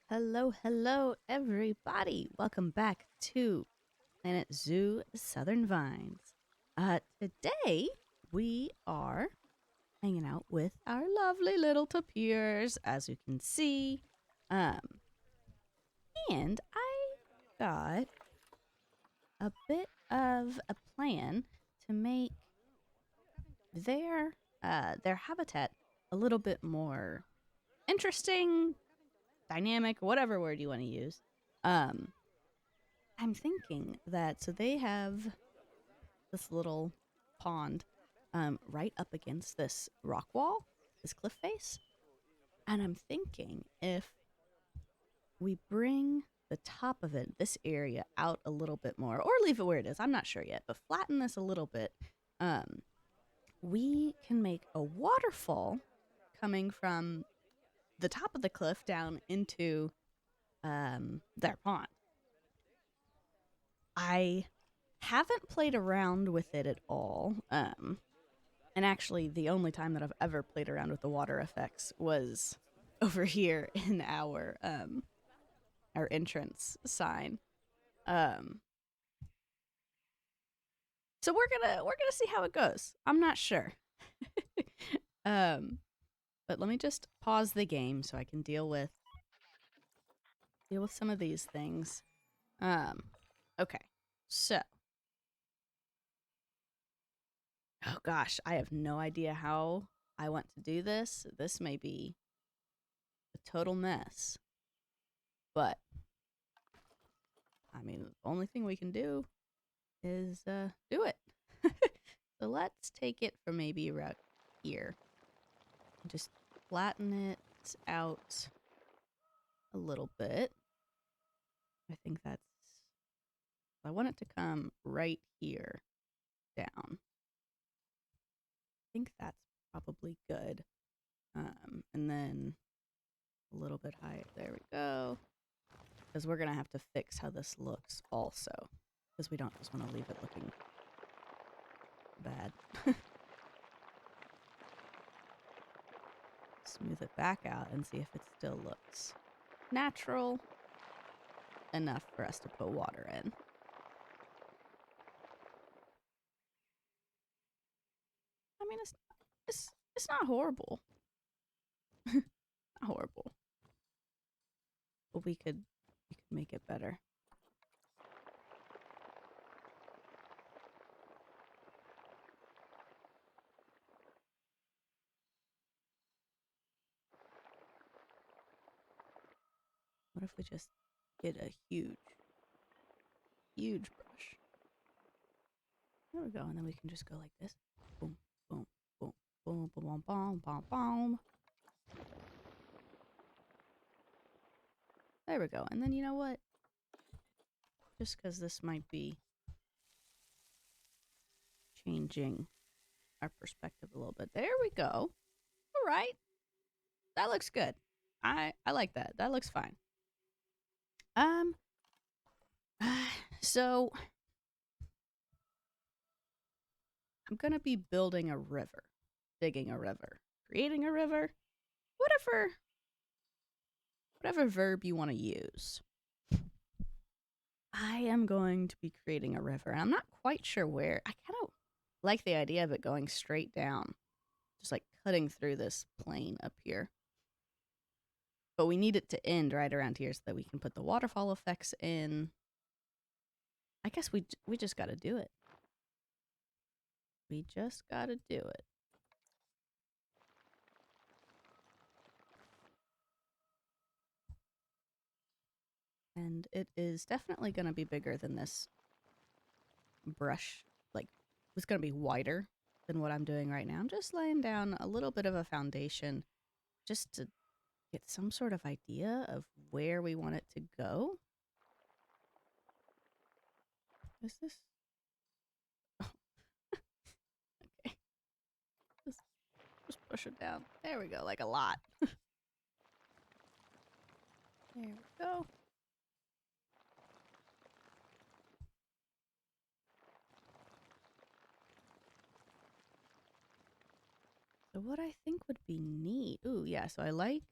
Hello, hello, everybody. Welcome back to Planet Zoo Southern Vines. Today we are hanging out with our lovely little tapirs, as you can see. Um, and I got a bit of a plan to make their habitat a little bit more interesting, dynamic, whatever word you want to use. Um, I'm thinking that so they have this little pond right up against this rock wall, this cliff face. And I'm thinking if we bring the top of it, this area, out a little bit more, or leave it where it is, I'm not sure yet, but flatten this a little bit, um, we can make a waterfall coming from the top of the cliff down into their pond. I haven't played around with it at all. And actually, the only time that I've ever played around with the water effects was over here in our entrance sign. Um, so we're gonna see how it goes. I'm not sure. um, but let me just pause the game so I can deal with some of these things. Okay, so oh gosh, I have no idea how I want to do this. This may be a total mess, but I mean, the only thing we can do is do it. So let's take it from maybe around here. Just flatten it out a little bit. I think that's. I want it to come right here down. I think that's probably good. And then a little bit higher. There we go. Because we're going to have to fix how this looks also. Because we don't just want to leave it looking bad. Smooth it back out and see if it still looks natural enough for us to put water in. I mean, it's not horrible. Not horrible. But we could make it better. What if we just get a huge brush? There we go, and then we can just go like this. Boom, boom, boom, boom, boom, boom, boom, boom, boom. There we go. And then you know what? Just because this might be changing our perspective a little bit. There we go. All right. That looks good. I like that. That looks fine. Um so I'm going to be building a river, digging a river, creating a river, whatever verb you want to use. I am going to be creating a river, and I'm not quite sure where. I kind of like the idea of it going straight down, just like cutting through this plane up here. But we need it to end right around here so that we can put the waterfall effects in. I guess we just got to do it. We just got to do it. And it is definitely going to be bigger than this brush. Like, it's going to be wider than what I'm doing right now. I'm just laying down a little bit of a foundation just to get some sort of idea of where we want it to go. Is this? Oh. Okay. Just push it down. There we go, like a lot. There we go. So what I think would be neat. Ooh, yeah, so I like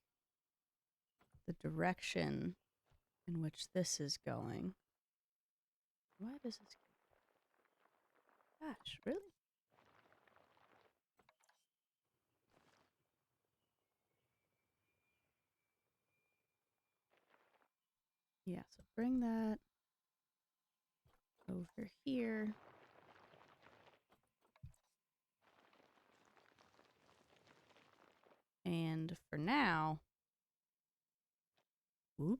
the direction in which this is going. What is this? Gosh, really? Yeah, so bring that over here. And for now, whoop.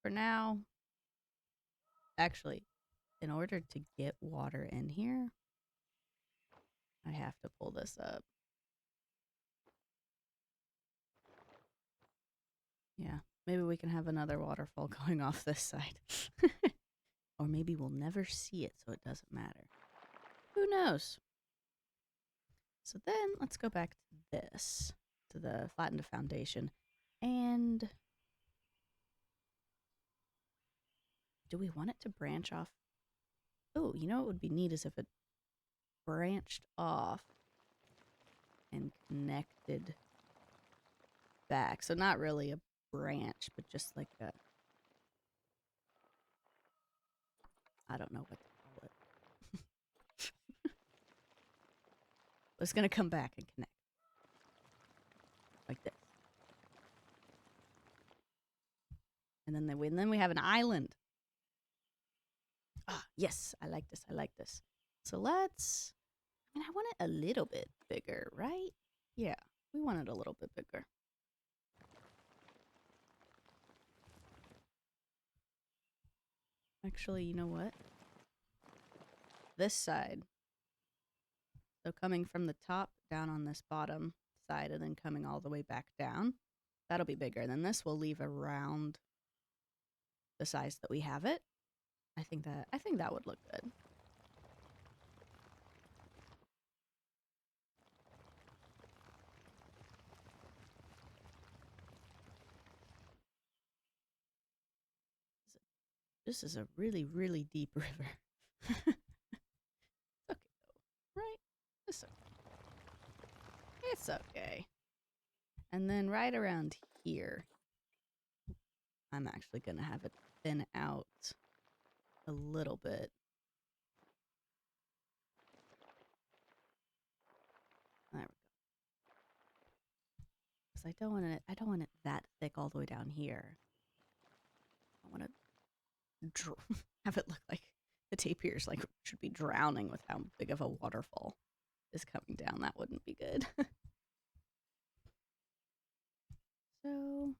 For now, actually, in order to get water in here, I have to pull this up. Yeah, maybe we can have another waterfall going off this side. Or maybe we'll never see it, so it doesn't matter. Who knows? So then let's go back to this, to the flattened foundation. And do we want it to branch off? Oh, you know what would be neat is if it branched off and connected back. So not really a branch, but just like a, I don't know what to call it. It's going to come back and connect. Like this. And then we have an island. Ah, yes, I like this. I like this. So let's, I mean, I want it a little bit bigger, right? Yeah, we want it a little bit bigger. Actually, you know what? This side. So coming from the top down on this bottom side and then coming all the way back down. That'll be bigger. Then this will leave around the size that we have it. I think that would look good. This is a really, really deep river. Okay, though, right? It's okay. It's okay. And then right around here, I'm actually going to have it thin out a little bit. There we go. Because I don't want it that thick all the way down here. I want to have it look like the tapirs like should be drowning with how big of a waterfall is coming down. That wouldn't be good. So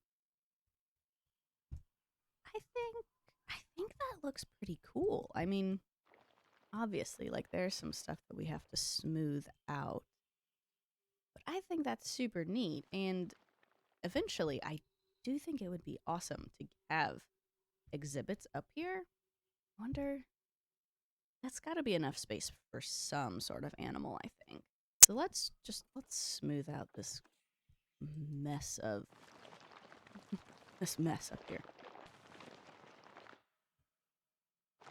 I think that looks pretty cool. I mean, obviously, like there's some stuff that we have to smooth out. But I think that's super neat, and eventually I do think it would be awesome to have exhibits up here. I wonder, that's got to be enough space for some sort of animal, I think. So let's smooth out this mess of this mess up here.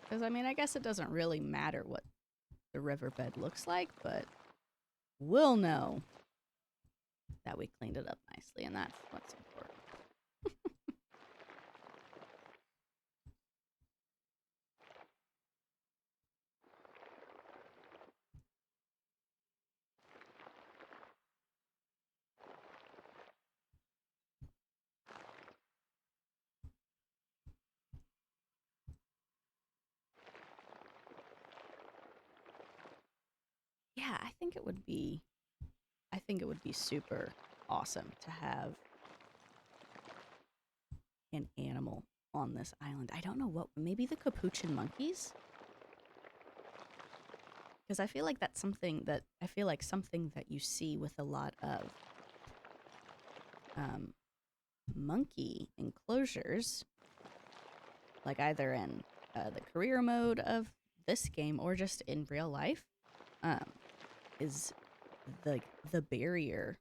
Because I mean, I guess it doesn't really matter what the riverbed looks like, but we'll know that we cleaned it up nicely, and that's what's important. Yeah, I think it would be super awesome to have an animal on this island. I don't know what, maybe the capuchin monkeys? Because I feel like that's something that you see with a lot of monkey enclosures, like either in the career mode of this game or just in real life, is the barrier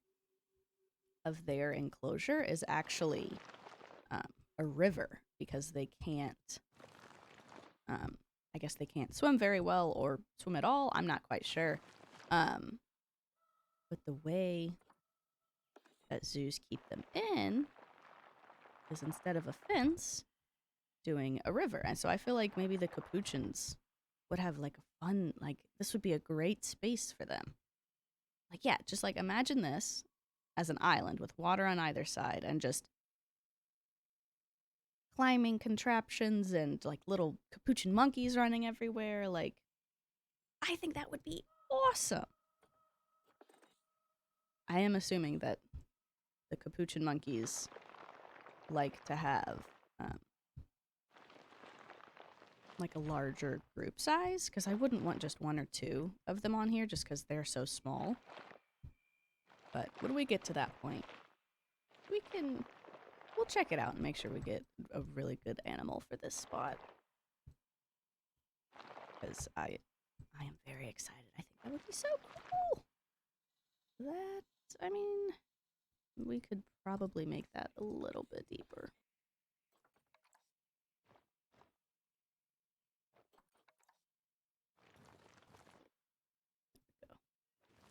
of their enclosure is actually a river, because they can't, I guess they can't swim very well or swim at all. I'm not quite sure. But the way that zoos keep them in is instead of a fence, doing a river. And so I feel like maybe the capuchins would have like a fun, like this would be a great space for them. Like, yeah, just like imagine this as an island with water on either side and just climbing contraptions and like little capuchin monkeys running everywhere. Like, I think that would be awesome. I am assuming that the capuchin monkeys like to have like a larger group size, because I wouldn't want just one or two of them on here just because they're so small. But when we get to that point, we'll check it out and make sure we get a really good animal for this spot. Because I am very excited. I think that would be so cool. I mean, we could probably make that a little bit deeper. There we go.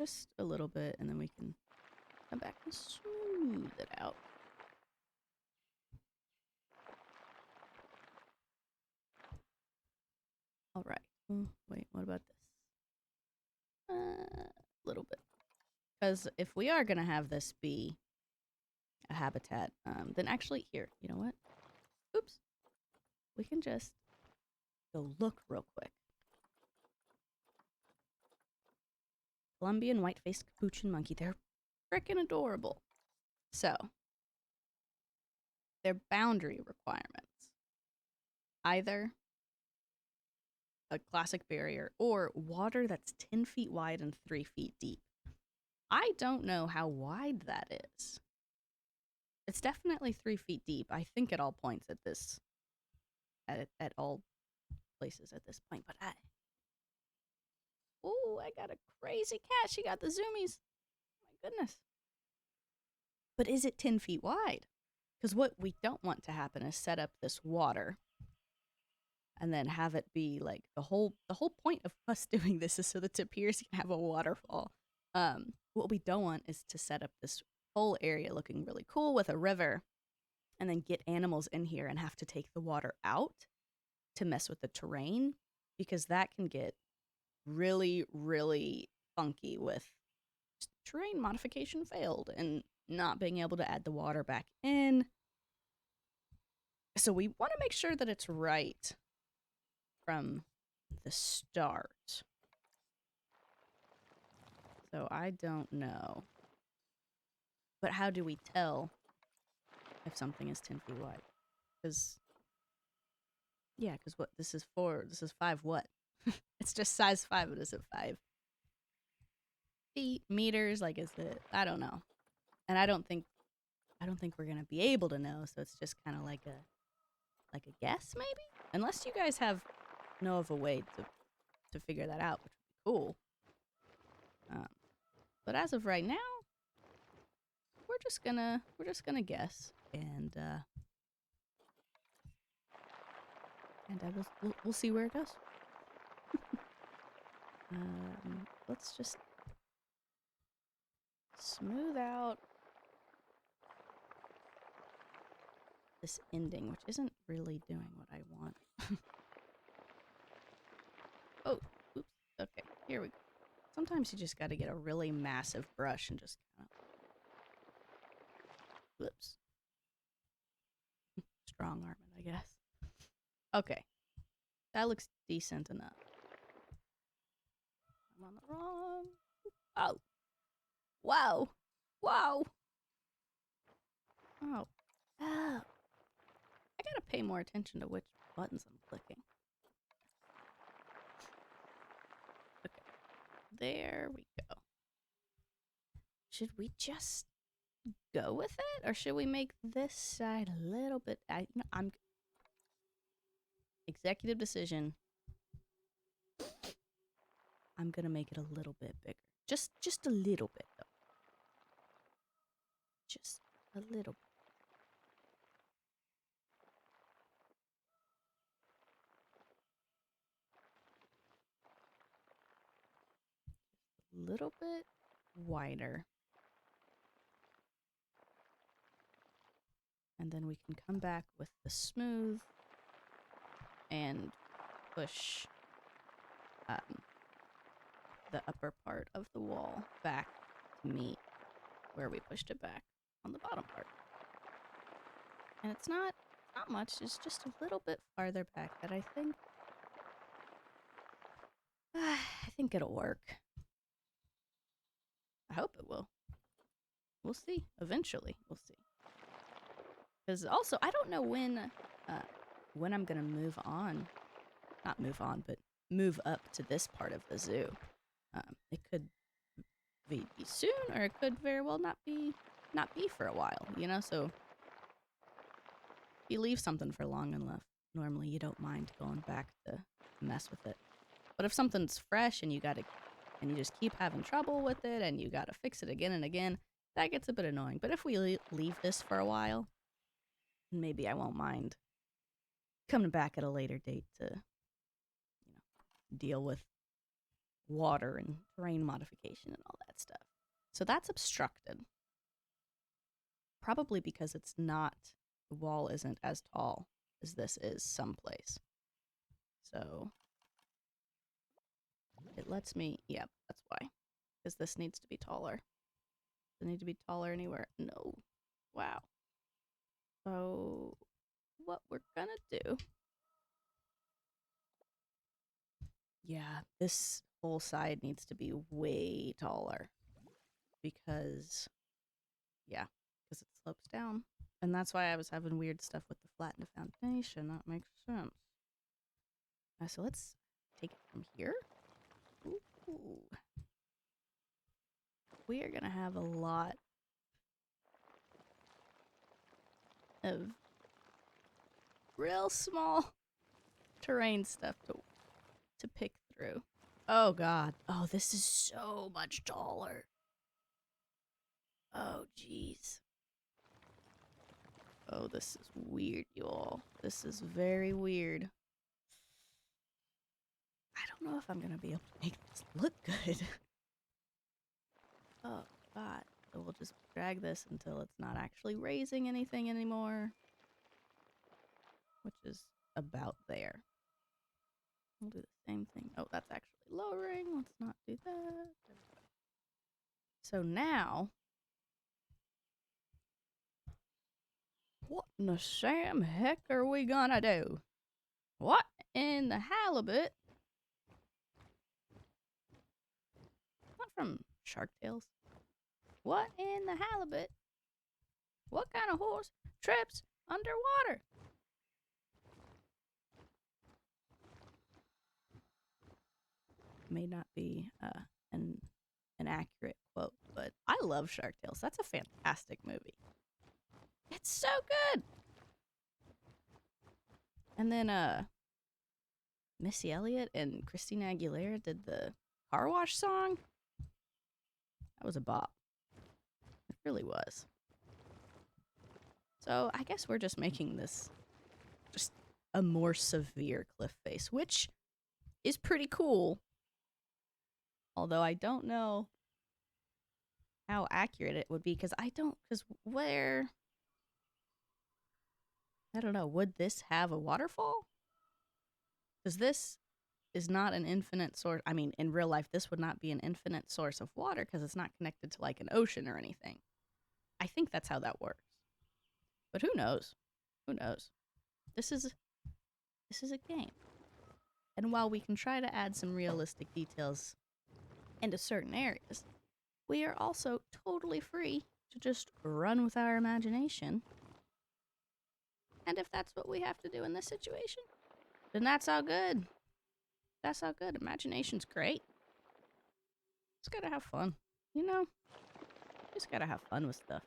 Just a little bit, and then we can come back and smooth it out. All right. Wait, what about this? A little bit. Because if we are going to have this be a habitat, then actually, here, you know what? Oops. We can just go look real quick. Colombian white-faced capuchin monkey. They're freaking adorable. So, their boundary requirements. Either a classic barrier or water that's 10 feet wide and 3 feet deep. I don't know how wide that is. It's definitely 3 feet deep. I think at all points at this, at all places at this point. But I got a crazy cat. She got the zoomies. My goodness. But is it 10 feet wide? Because what we don't want to happen is set up this water and then have it be like the whole point of us doing this is so the tapirs can have a waterfall. What we don't want is to set up this whole area looking really cool with a river and then get animals in here and have to take the water out to mess with the terrain, because that can get really, really funky with terrain modification failed and not being able to add the water back in. So we want to make sure that it's right from the start. So I don't know. But how do we tell if something is 10 feet wide? Because, yeah, because what this is 5 what? It's just size 5, but is it 5 feet, meters? Like, is it? I don't know. And I don't think we're gonna be able to know, so it's just kind of like a guess, maybe? Unless you guys know of a way to figure that out, which would be cool. But as of right now, we're just gonna guess, and we'll see where it goes. Let's just smooth out this ending, which isn't really doing what I want. Oh, oops. Okay, here we go. Sometimes you just got to get a really massive brush and just kind of... Whoops. Strong arm it, I guess. Okay. That looks decent enough. I'm on the wrong... Oh. Wow. Wow. Oh. Oh. I gotta pay more attention to which buttons I'm clicking. Okay. There we go. Should we just go with it? Or should we make this side a little bit... I'm... Executive decision. I'm gonna make it a little bit bigger. Just a little bit, though. Just a little bit. A little bit wider. And then we can come back with the smooth and push the upper part of the wall back to meet where we pushed it back on the bottom part. And it's not much, it's just a little bit farther back that I think it'll work. I hope it will. We'll see. Eventually, we'll see. Because also, I don't know when I'm gonna move on. Not move on, but move up to this part of the zoo. It could be soon, or it could very well not be for a while. You know, so if you leave something for long enough, normally you don't mind going back to mess with it. But if something's fresh and you just keep having trouble with it and you gotta fix it again and again, that gets a bit annoying. But if we leave this for a while, maybe I won't mind coming back at a later date to, deal with water and terrain modification and all that stuff. So that's obstructed. Probably because the wall isn't as tall as this is someplace. So it lets me, yep, that's why. Because this needs to be taller. Does it need to be taller anywhere? No. Wow. So what we're gonna do, yeah, this whole side needs to be way taller because it slopes down. And that's why I was having weird stuff with the flattened foundation. That makes sense. So let's take it from here. Ooh. We are gonna have a lot of real small terrain stuff to pick through. Oh god. Oh, this is so much taller. Oh jeez. Oh, this is weird, y'all. This is very weird. I don't know if I'm gonna be able to make this look good. Oh god. So we'll just drag this until it's not actually raising anything anymore. Which is about there. We'll do the same thing. Oh, that's actually lowering. Let's not do that. So now, what in the Sam heck are we gonna do? What in the halibut? Not from Shark Tales. What in the halibut? What kind of horse trips underwater? May not be an accurate quote, but I love Shark Tales. That's a fantastic movie. It's so good. And then Missy Elliott and Christina Aguilera did the car wash song. That was a bop. It really was. So I guess we're just making this just a more severe cliff face, which is pretty cool. Although I don't know how accurate it would be, because I don't know, would this have a waterfall? Because this is not an infinite source. I mean, in real life, this would not be an infinite source of water because it's not connected to like an ocean or anything. I think that's how that works. But who knows? Who knows? This is a game. And while we can try to add some realistic details into certain areas, we are also totally free to just run with our imagination. And if that's what we have to do in this situation, then that's all good. That's all good. Imagination's great. Just gotta have fun, you know? Just gotta have fun with stuff.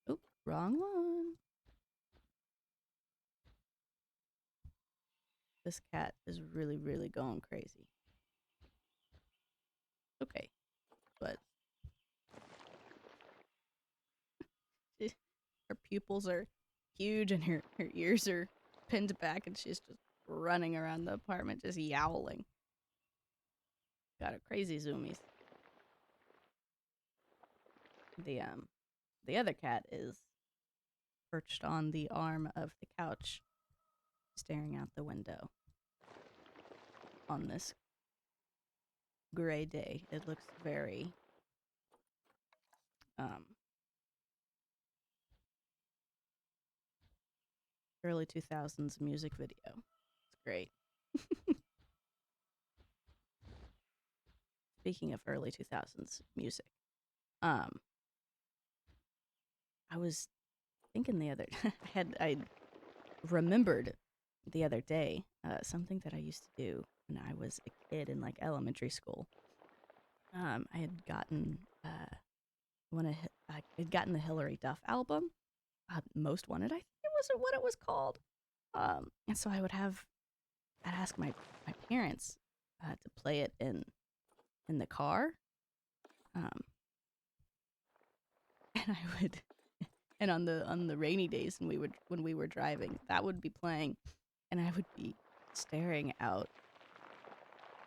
Oop, wrong one. This cat is really, really going crazy. Okay, but her pupils are huge and her ears are pinned back and she's just running around the apartment just yowling. Got her crazy zoomies. The other cat is perched on the arm of the couch, staring out the window on this gray day. It looks very early 2000s music video. It's great. Speaking of early 2000s music, I was thinking the other I remembered the other day something that I used to do when I was a kid in like elementary school. I had gotten I had gotten the Hillary Duff album, Most Wanted. I think it was what it was called. And so I'd ask my parents to play it in the car, and I would, and on the rainy days when we were driving, that would be playing, and I would be staring out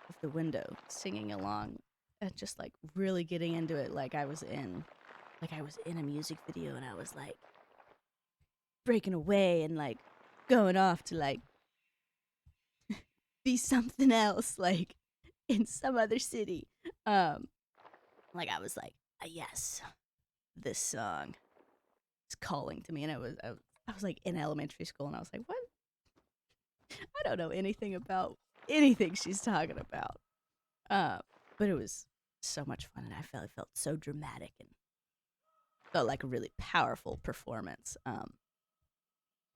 of the window, singing along, and just like really getting into it, like I was in a music video, and I was like breaking away and like going off to like be something else, like in some other city. Like I was like, yes, this song is calling to me, and I was like in elementary school, and I was like, what? I don't know anything about anything she's talking about. But it was so much fun, and I felt so dramatic and felt like a really powerful performance. And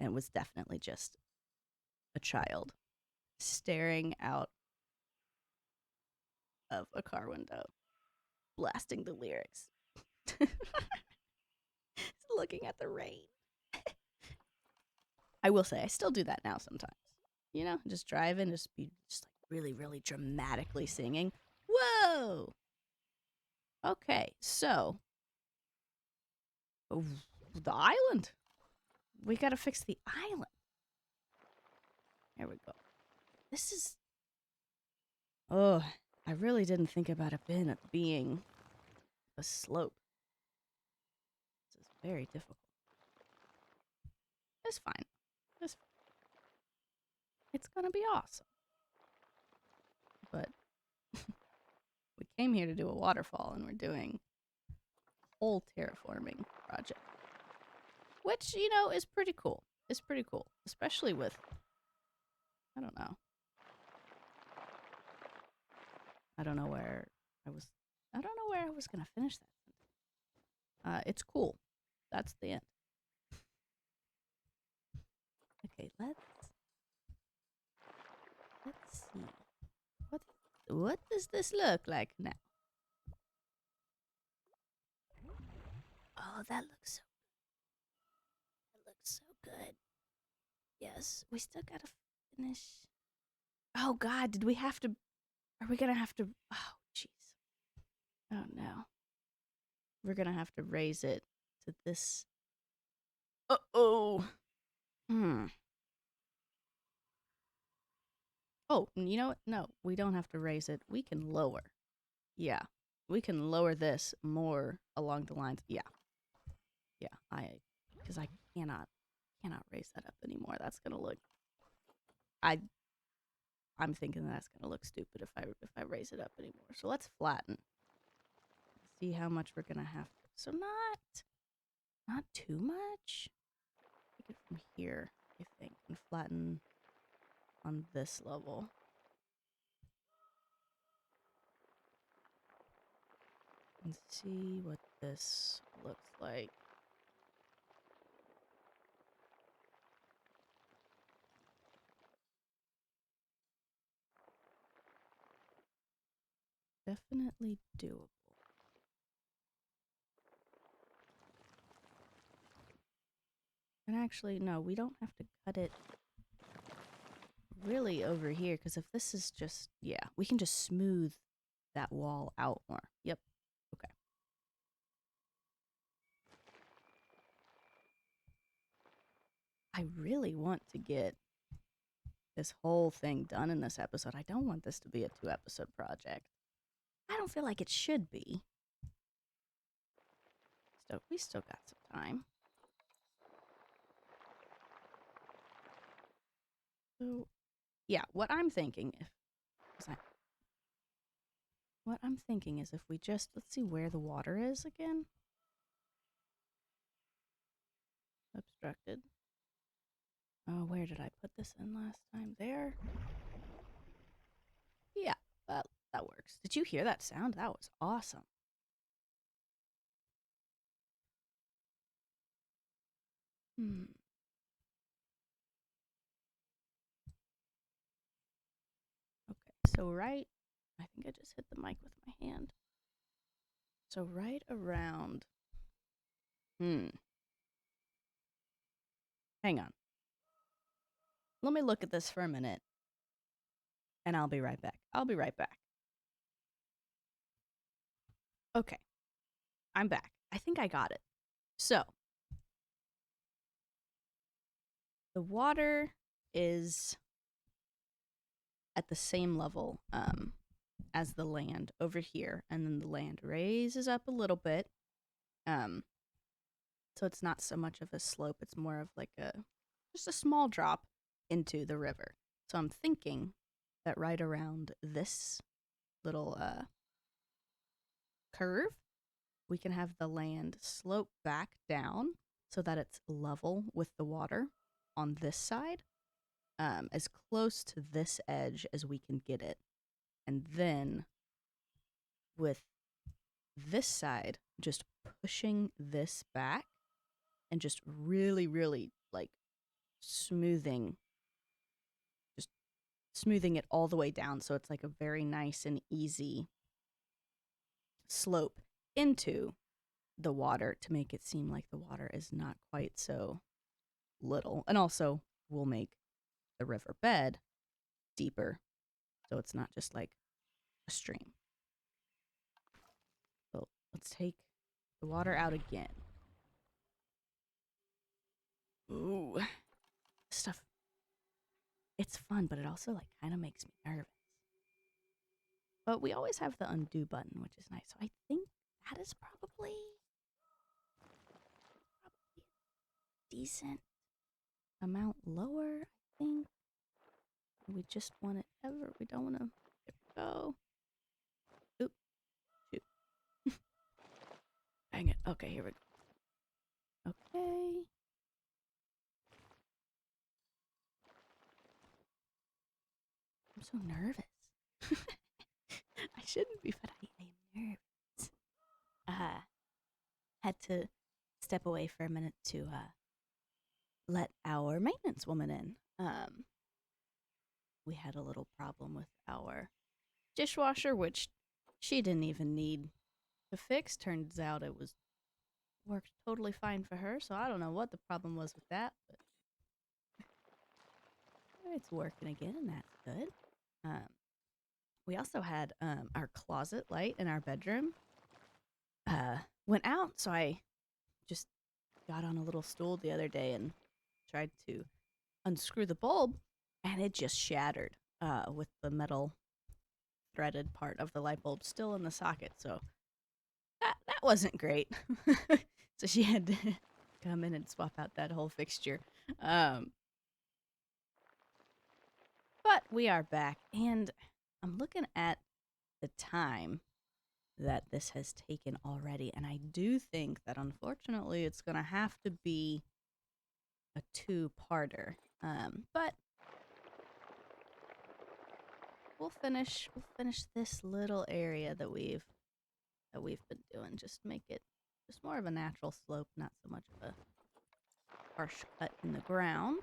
it was definitely just a child staring out of a car window, blasting the lyrics, looking at the rain. I will say, I still do that now sometimes. You know, just driving, just be just like really, really dramatically singing. Whoa! Okay, so the island. We gotta fix the island. There we go. This is. Oh, I really didn't think about it being a slope. This is very difficult. It's fine. It's gonna be awesome. But we came here to do a waterfall, and we're doing a whole terraforming project, which is pretty cool. It's pretty cool, especially with I don't know. I don't know where I was. I don't know where I was gonna finish that. It's cool. That's the end. Okay, let's see. What does this look like now? Oh, that looks so good. Yes, we still gotta finish. Oh God, did we have to? Are we gonna have to? Oh jeez. Oh no. We're gonna have to raise it to this. Oh. Oh, you know what? No, we don't have to raise it. We can lower. Yeah, we can lower this more along the lines. Yeah, because I cannot raise that up anymore. That's gonna look. I'm thinking that's gonna look stupid if I raise it up anymore. So let's flatten. See how much we're gonna have. So not too much. Take it from here, I think, and flatten on this level. And see what this looks like. Definitely doable. And actually, no, we don't have to cut it really over here, because if this is just, yeah, we can just smooth that wall out more. Yep. Okay. I really want to get this whole thing done in this episode. I don't want this to be a 2-episode project. I don't feel like it should be. we still got some time. So, yeah, what I'm thinking is if we just, let's see where the water is again. Obstructed. Oh, where did I put this in last time? There. Yeah, that works. Did you hear that sound? That was awesome. Okay, so I think I just hit the mic with my hand. So right around, hang on. Let me look at this for a minute, and I'll be right back. Okay, I'm back. I think I got it. So, the water is at the same level as the land over here, and then the land raises up a little bit. So it's not so much of a slope, it's more of like just a small drop into the river. So I'm thinking that right around this little curve, we can have the land slope back down so that it's level with the water on this side, as close to this edge as we can get it. And then with this side, just pushing this back and just really, really like smoothing it all the way down so it's like a very nice and easy slope into the water to make it seem like the water is not quite so little. And also, we'll make the river bed deeper so it's not just like a stream. So let's take the water out again. Ooh, stuff. It's fun, but it also like kind of makes me nervous. But we always have the undo button, which is nice. So I think that is probably a decent amount lower, I think. We just want it ever. We don't want to. There we go. Oop. Shoot. Dang it. Okay, here we go. Okay. I'm so nervous. I shouldn't be, but I am nervous. Had to step away for a minute to let our maintenance woman in. We had a little problem with our dishwasher, which she didn't even need to fix. Turns out it was worked totally fine for her, so I don't know what the problem was with that, but it's working again, and that's good. We also had our closet light in our bedroom went out, so I just got on a little stool the other day and tried to unscrew the bulb, and it just shattered with the metal threaded part of the light bulb still in the socket. So that wasn't great. So she had to come in and swap out that whole fixture. But we are back, and I'm looking at the time that this has taken already, and I do think that unfortunately it's going to have to be a two-parter. But we'll finish this little area that we've been doing. Just make it just more of a natural slope, not so much of a harsh cut in the ground.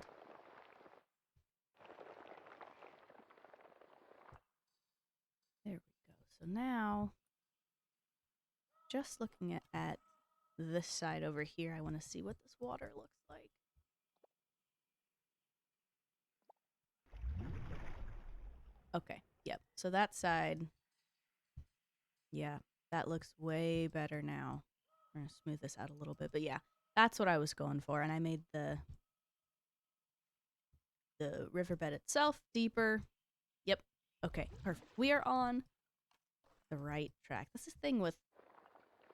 There we go. So now, just looking at this side over here, I want to see what this water looks like. Okay, yep. So that side, yeah, that looks way better now. We're going to smooth this out a little bit, but yeah, that's what I was going for, and I made the riverbed itself deeper. Yep. Okay, perfect. We are on the right track. This is the thing with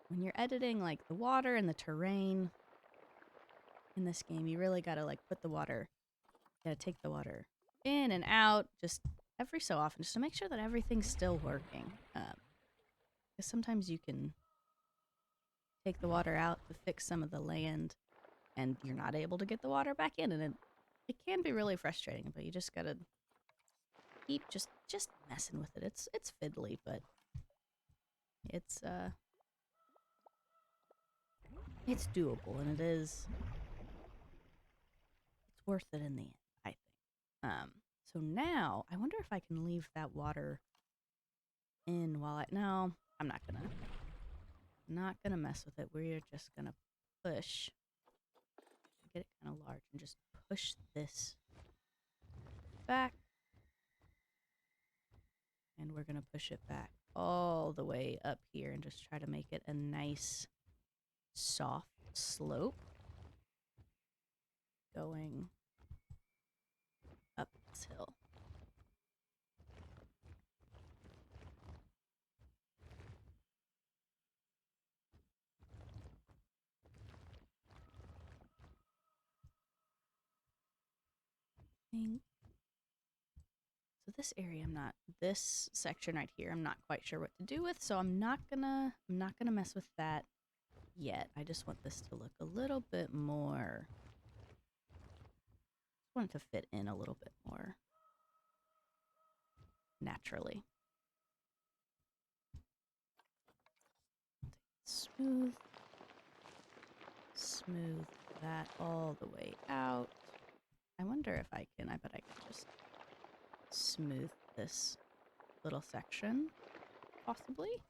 when you're editing like the water and the terrain in this game, you really gotta like put the water, you gotta take the water in and out just every so often just to make sure that everything's still working. Because sometimes you can take the water out to fix some of the land and you're not able to get the water back in, and it can be really frustrating, but you just gotta keep just messing with it. It's fiddly, but it's doable, and it's worth it in the end, I think. So now I wonder if I can leave that water in while no, I'm not gonna mess with it. We're just gonna push, get it kind of large, and just push this back, and we're gonna push it back all the way up here and just try to make it a nice soft slope going up this hill. So this area, this section right here, I'm not quite sure what to do with, so I'm not gonna mess with that yet. I just want this to look a little bit more, I want it to fit in a little bit more naturally. Smooth that all the way out. I wonder if I bet I can just smooth this little section, possibly.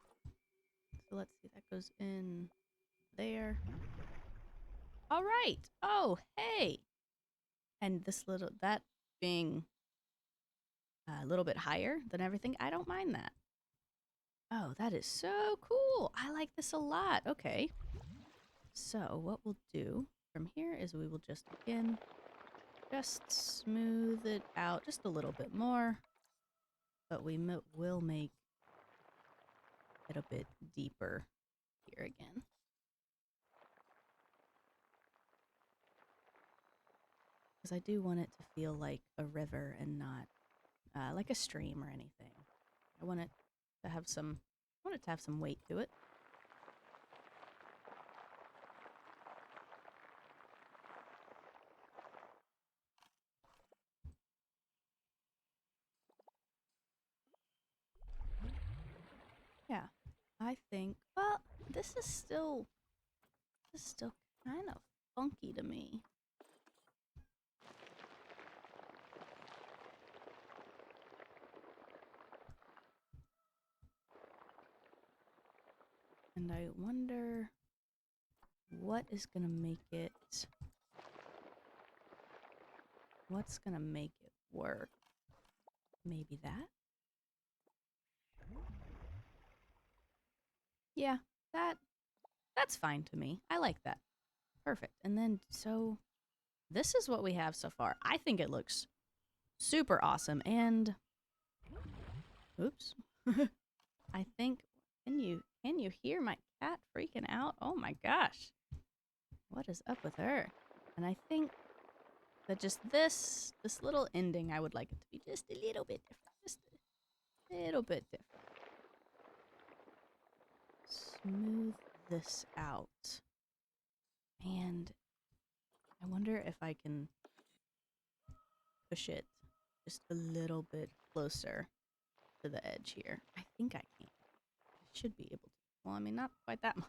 So let's see, that goes in there. All right. Oh, hey. And that being a little bit higher than everything, I don't mind that. Oh, that is so cool. I like this a lot. Okay. So what we'll do from here is we will just, again, just smooth it out just a little bit more. But we will make it a bit deeper here again. Because I do want it to feel like a river and not like a stream or anything. I want it to have some weight to it. Yeah, I think, well, this is still kind of funky to me. And I wonder what's gonna make it work. Maybe that? Yeah, that's fine to me. I like that. Perfect. And then, so this is what we have so far. I think it looks super awesome. And oops. I think, can you hear my cat freaking out? Oh my gosh. What is up with her? And I think that just this little ending, I would like it to be just a little bit different. Just a little bit different. Smooth this out. And I wonder if I can push it just a little bit closer to the edge here. I think I can. I should be able to. Well, I mean, not quite that much.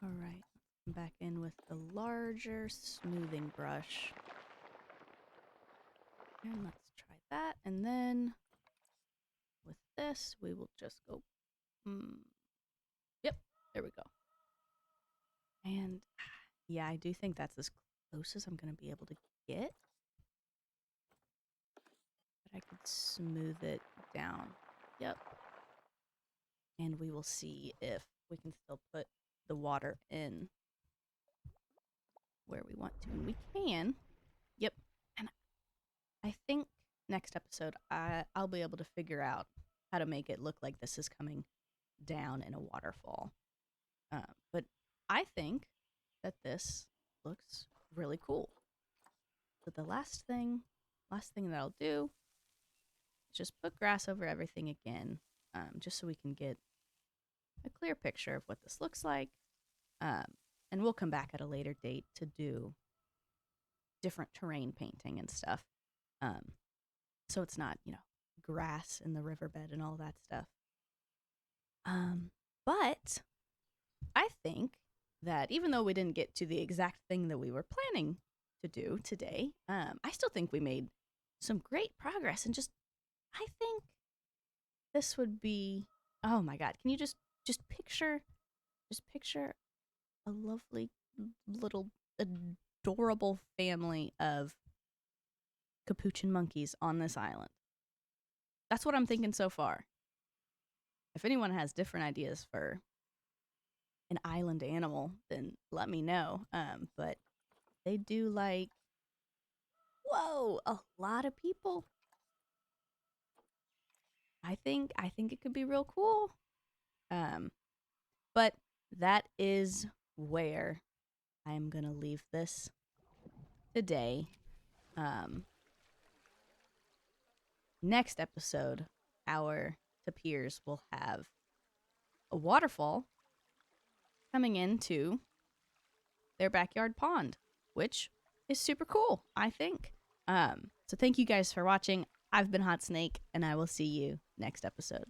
All right, come back in with the larger smoothing brush. And let's try that. And then with this, we will just go, yep, there we go. And yeah, I do think that's as close as I'm going to be able to get. But I could smooth it down. Yep. And we will see if we can still put the water in where we want to, and we can. Yep. And I think next episode I'll be able to figure out how to make it look like this is coming down in a waterfall. But I think that this looks really cool. So the last thing that I'll do is just put grass over everything again, just so we can get a clear picture of what this looks like. And we'll come back at a later date to do different terrain painting and stuff. So it's not, grass in the riverbed and all that stuff. But I think that even though we didn't get to the exact thing that we were planning to do today, I still think we made some great progress. And I think this would be, oh my God, can you just picture a lovely little adorable family of capuchin monkeys on this island. That's what I'm thinking so far. If anyone has different ideas for an island animal, then let me know. But they do like, whoa, a lot of people. I think it could be real cool. But that is where I am gonna leave this today. Next episode, our tapirs will have a waterfall coming into their backyard pond, which is super cool, I think. So thank you guys for watching. I've been Hot Snake, and I will see you next episode.